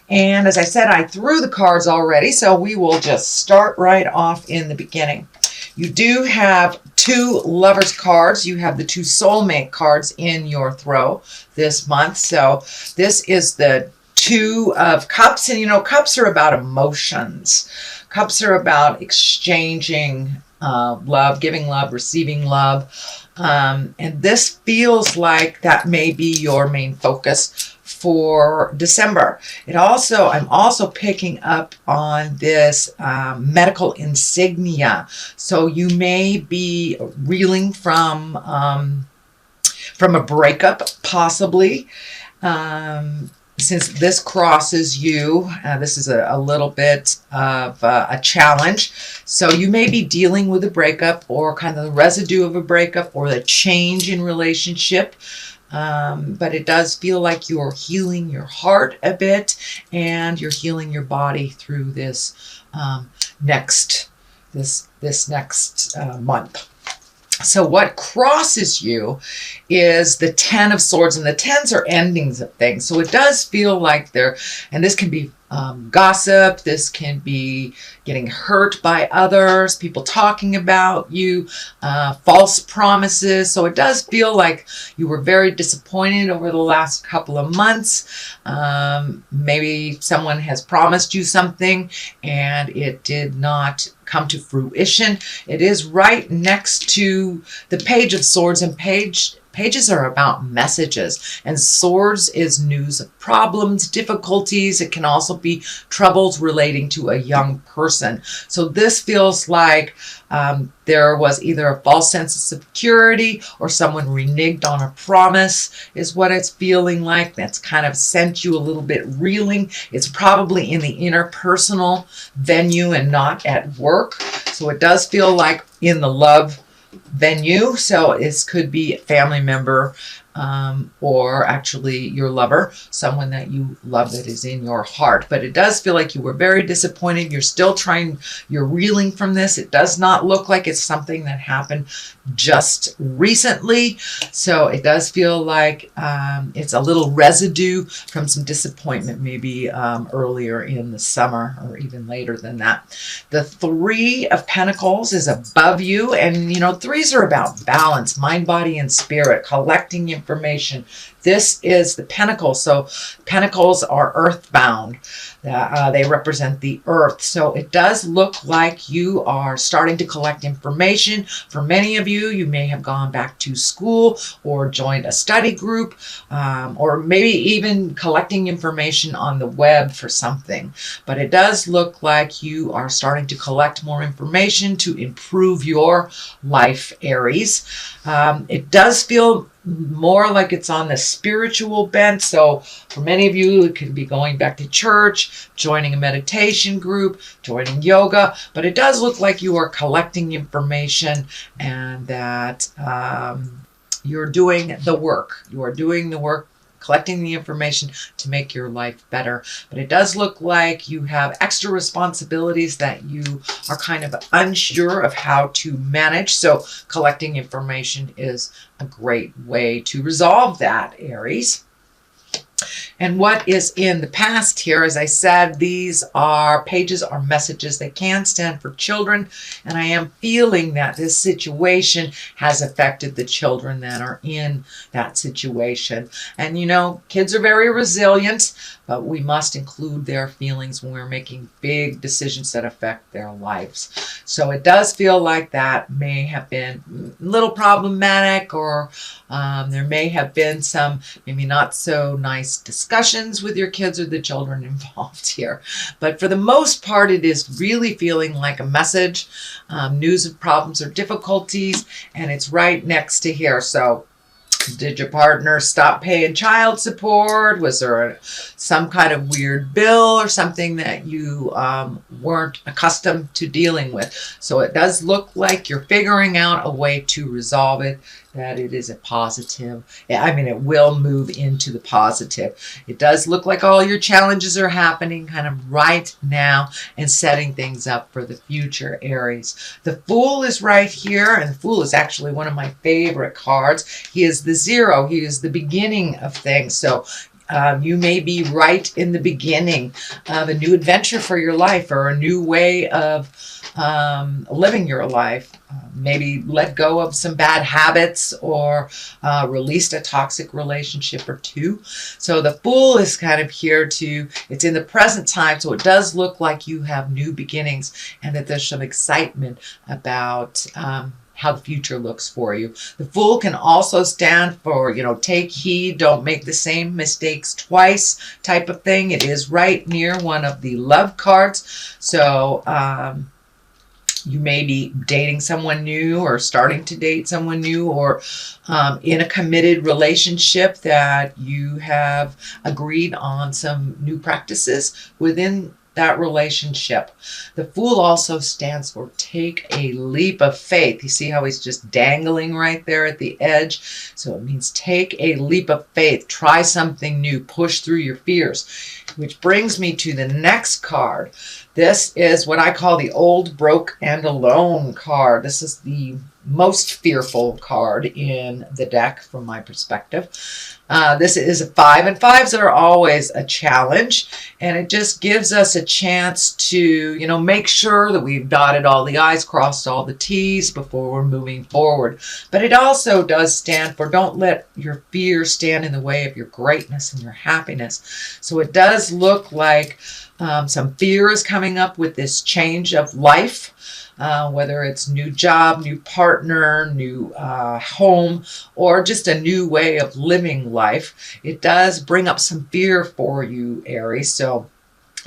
And as I said, I threw the cards already, so we will just start right off in the beginning. You do have 2 lovers cards. You have the 2 soulmate cards in your throw this month. So this is the 2 of cups. And you know, cups are about emotions. Cups are about exchanging love, giving love, receiving love. And this feels like that may be your main focus for December. I'm also picking up on this medical insignia. So you may be reeling from a breakup, possibly. Since this crosses you, this is a little bit of a challenge. So you may be dealing with a breakup or kind of the residue of a breakup or the change in relationship. But it does feel like you're healing your heart a bit and you're healing your body through this next month. So what crosses you is the 10 of Swords, and the 10s are endings of things. So it does feel like and this can be gossip, this can be getting hurt by others, people talking about you, false promises. So it does feel like you were very disappointed over the last couple of months. Maybe someone has promised you something and it did not come to fruition. It is right next to the Page of Swords, and pages are about messages, and swords is news of problems, difficulties. It can also be troubles relating to a young person. So this feels like there was either a false sense of security or someone reneged on a promise is what it's feeling like. That's kind of sent you a little bit reeling. It's probably in the interpersonal venue and not at work. So it does feel like in the love venue. So this could be a family member or actually your lover, someone that you love that is in your heart. But it does feel like you were very disappointed. You're reeling from this. It does not look like it's something that happened just recently. So it does feel like it's a little residue from some disappointment, maybe earlier in the summer or even later than that. The 3 of Pentacles is above you. And, you know, 3s are about balance, mind, body, and spirit, collecting information. This is the Pentacle. So Pentacles are earthbound. They represent the earth. So it does look like you are starting to collect information. For many of you, you may have gone back to school or joined a study group, or maybe even collecting information on the web for something. But it does look like you are starting to collect more information to improve your life, Aries. It does feel more like it's on the spiritual bent. So for many of you, it could be going back to church, joining a meditation group, joining yoga. But it does look like you are collecting information and that you're doing the work. You are doing the work, collecting the information to make your life better. But it does look like you have extra responsibilities that you are kind of unsure of how to manage. So collecting information is a great way to resolve that, Aries. And what is in the past here, as I said, these are pages or messages. They can stand for children. And I am feeling that this situation has affected the children that are in that situation. And you know, kids are very resilient, but we must include their feelings when we're making big decisions that affect their lives. So it does feel like that may have been a little problematic, or there may have been some maybe not so nice discussions with your kids or the children involved here. But for the most part, it is really feeling like a message, news of problems or difficulties, and it's right next to here. So did your partner stop paying child support? Was there some kind of weird bill or something that you weren't accustomed to dealing with? So it does look like you're figuring out a way to resolve it, that it is a positive. I mean, it will move into the positive. It does look like all your challenges are happening kind of right now and setting things up for the future, Aries. The Fool is right here, and the Fool is actually one of my favorite cards. He is the 0. He is the beginning of things. So You may be right in the beginning of a new adventure for your life, or a new way of living your life. Maybe let go of some bad habits, or released a toxic relationship or two. So the Fool is kind of here to, it's in the present time, so it does look like you have new beginnings, and that there's some excitement about how the future looks for you. The Fool can also stand for, take heed, don't make the same mistakes twice type of thing. It is right near one of the love cards. So you may be dating someone new, or starting to date someone new, or in a committed relationship that you have agreed on some new practices within that relationship. The Fool also stands for take a leap of faith. You see how he's just dangling right there at the edge? So it means take a leap of faith. Try something new. Push through your fears. Which brings me to the next card. This is what I call the Old, Broke, and Alone card. This is the most fearful card in the deck from my perspective. This is a 5, and 5s are always a challenge, and it just gives us a chance to, make sure that we've dotted all the I's, crossed all the T's before we're moving forward. But it also does stand for don't let your fear stand in the way of your greatness and your happiness. So it does look like some fear is coming up with this change of life. Whether it's new job, new partner, new home, or just a new way of living life. It does bring up some fear for you, Aries. So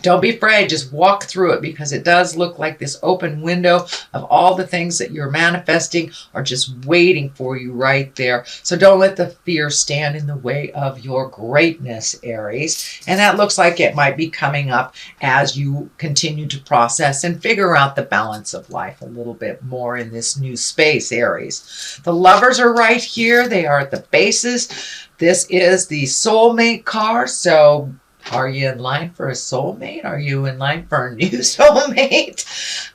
don't be afraid. Just walk through it, because it does look like this open window of all the things that you're manifesting are just waiting for you right there. So don't let the fear stand in the way of your greatness, Aries. And that looks like it might be coming up as you continue to process and figure out the balance of life a little bit more in this new space, Aries. The Lovers are right here. They are at the bases. This is the soulmate card. So are you in line for a soulmate? Are you in line for a new soulmate?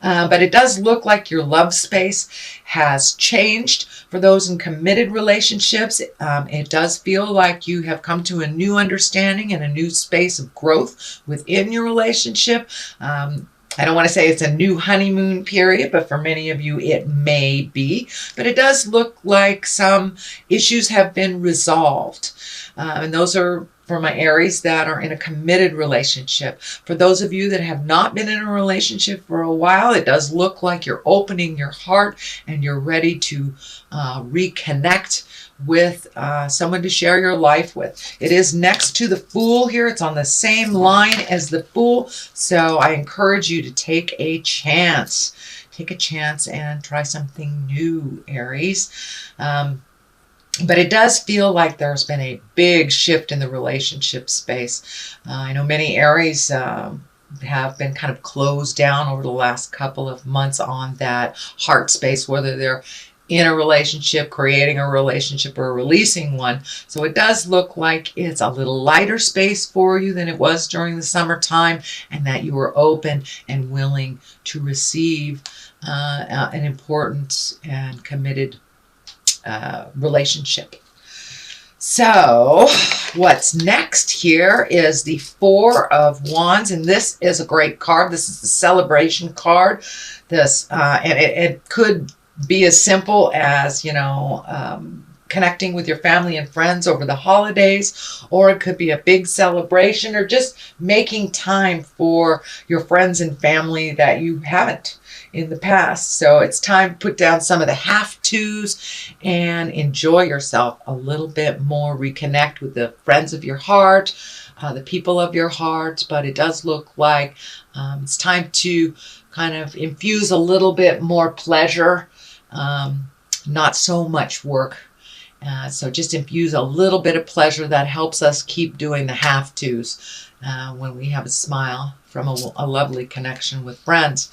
But it does look like your love space has changed. For those in committed relationships, it does feel like you have come to a new understanding and a new space of growth within your relationship. I don't want to say it's a new honeymoon period, but for many of you it may be. But it does look like some issues have been resolved. And those are for my Aries that are in a committed relationship. For those of you that have not been in a relationship for a while, it does look like you're opening your heart and you're ready to reconnect with someone to share your life with. It is next to the Fool here. It's on the same line as the Fool. So I encourage you to take a chance. Take a chance and try something new, Aries. But it does feel like there's been a big shift in the relationship space. I know many Aries have been kind of closed down over the last couple of months on that heart space, whether they're in a relationship, creating a relationship, or releasing one. So it does look like it's a little lighter space for you than it was during the summertime, and that you were open and willing to receive an important and committed relationship. So what's next here is the Four of Wands, and this is a great card. This is the celebration card. This and it could be as simple as connecting with your family and friends over the holidays, or it could be a big celebration, or just making time for your friends and family that you haven't in the past. So it's time to put down some of the have-tos and enjoy yourself a little bit more. Reconnect with the friends of your heart, the people of your heart. But it does look like it's time to kind of infuse a little bit more pleasure, not so much work. So just infuse a little bit of pleasure that helps us keep doing the have-tos when we have a smile from a lovely connection with friends.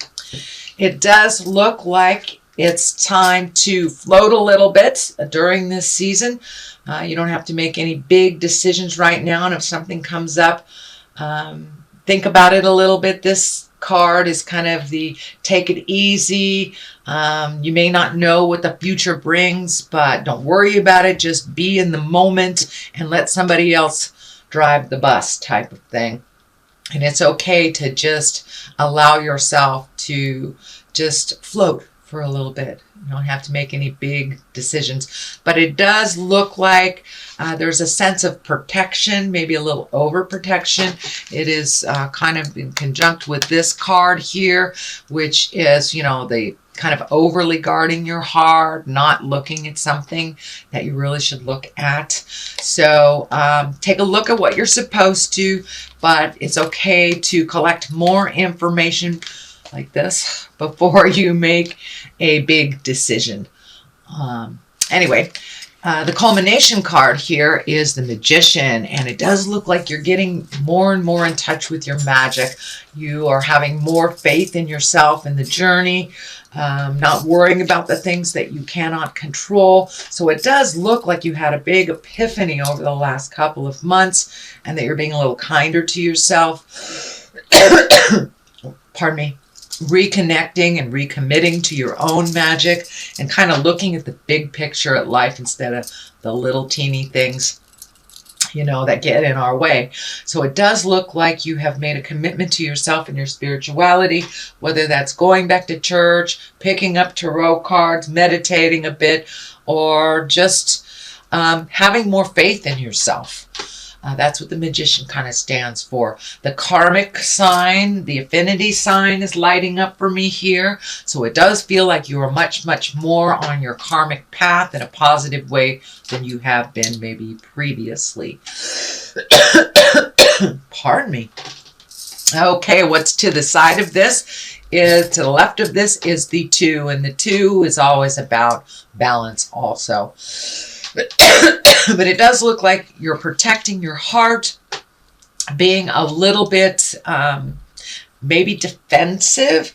It does look like it's time to float a little bit during this season. You don't have to make any big decisions right now. And if something comes up, think about it a little bit. This card is kind of the take it easy. You may not know what the future brings, but don't worry about it. Just be in the moment and let somebody else drive the bus type of thing. And it's okay to just allow yourself to just float for a little bit. You don't have to make any big decisions. But it does look like there's a sense of protection, maybe a little overprotection. It is kind of in conjunct with this card here, which is, you know, the kind of overly guarding your heart, not looking at something that you really should look at. So take a look at what you're supposed to, but it's okay to collect more information like this before you make a big decision. Anyway, the culmination card here is the Magician, and it does look like you're getting more and more in touch with your magic. You are having more faith in yourself and the journey, not worrying about the things that you cannot control. So it does look like you had a big epiphany over the last couple of months, and that you're being a little kinder to yourself. Pardon me. Reconnecting and recommitting to your own magic and kind of looking at the big picture at life instead of the little teeny things, you know, that get in our way. So it does look like you have made a commitment to yourself and your spirituality, whether that's going back to church, picking up tarot cards, meditating a bit, or just having more faith in yourself. That's what the Magician kind of stands for. The karmic sign, the affinity sign is lighting up for me here. So it does feel like you are much, much more on your karmic path in a positive way than you have been maybe previously. Pardon me. Okay, what's to the side of this is, to the left of this is the 2, and the 2 is always about balance also. But it does look like you're protecting your heart, being a little bit maybe defensive.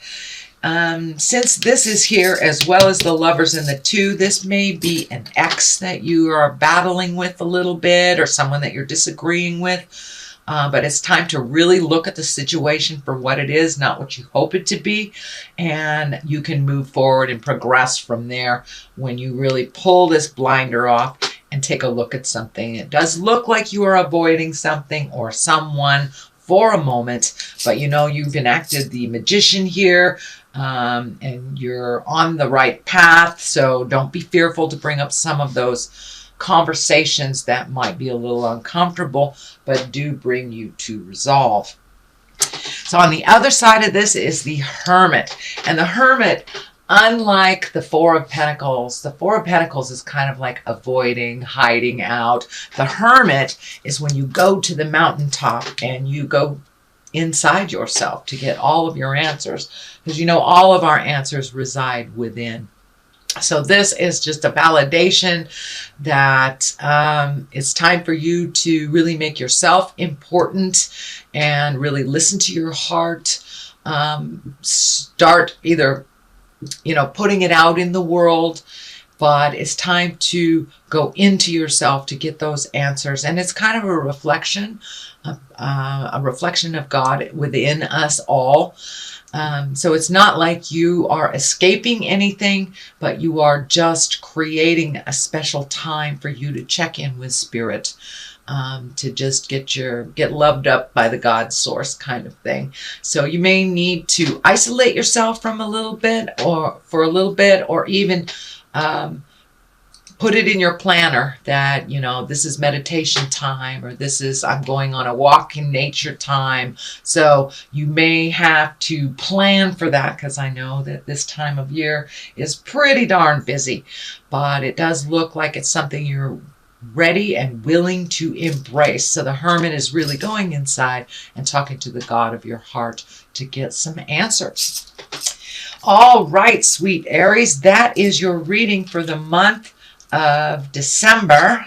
Since this is here as well as the Lovers and the 2, this may be an ex that you are battling with a little bit, or someone that you're disagreeing with. But it's time to really look at the situation for what it is, not what you hope it to be. And you can move forward and progress from there when you really pull this blinder off and take a look at something. It does look like you are avoiding something or someone for a moment, but you know you've enacted the Magician here, and you're on the right path. So don't be fearful to bring up some of those conversations that might be a little uncomfortable, but do bring you to resolve. So on the other side of this is the Hermit. And the Hermit, unlike the Four of Pentacles, the Four of Pentacles is kind of like avoiding, hiding out. The Hermit is when you go to the mountaintop and you go inside yourself to get all of your answers, because you know all of our answers reside within. So this is just a validation that it's time for you to really make yourself important and really listen to your heart. Start either, you know, putting it out in the world, but it's time to go into yourself to get those answers. And it's kind of a reflection of God within us all. So it's not like you are escaping anything, but you are just creating a special time for you to check in with Spirit, to just get loved up by the God source kind of thing. So you may need to isolate yourself from a little bit, or for a little bit, or even put it in your planner that, you know, this is meditation time, or this is I'm going on a walk in nature time. So you may have to plan for that, because I know that this time of year is pretty darn busy, but it does look like it's something you're ready and willing to embrace. So the Hermit is really going inside and talking to the God of your heart to get some answers. All right, sweet Aries, that is your reading for the month of December.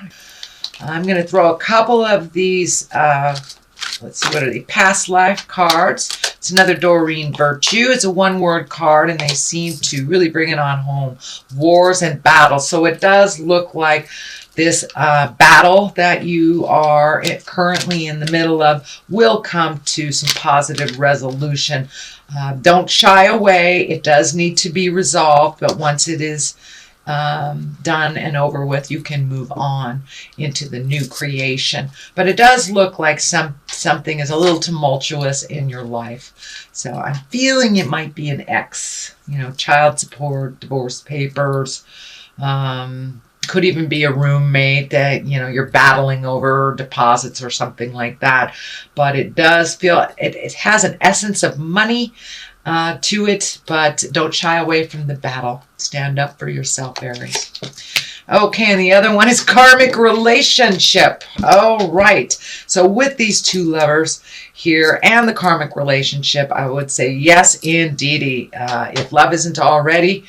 I'm going to throw a couple of these, let's see, what are they? Past life cards. It's another Doreen Virtue. It's a one-word card, and they seem to really bring it on home. Wars and battles. So it does look like this battle that you are currently in the middle of will come to some positive resolution. Don't shy away. It does need to be resolved, but once it is done and over with, you can move on into the new creation. But it does look like something is a little tumultuous in your life. So I'm feeling it might be an ex, child support, divorce papers, could even be a roommate that, you're battling over deposits or something like that. But it does feel, it has an essence of money to it, but don't shy away from the battle. Stand up for yourself, Aries. Okay, and the other one is karmic relationship. All right. So with these two lovers here and the karmic relationship, I would say yes, indeedy. If love isn't already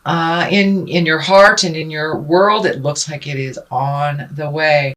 in your heart and in your world, it looks like it is on the way.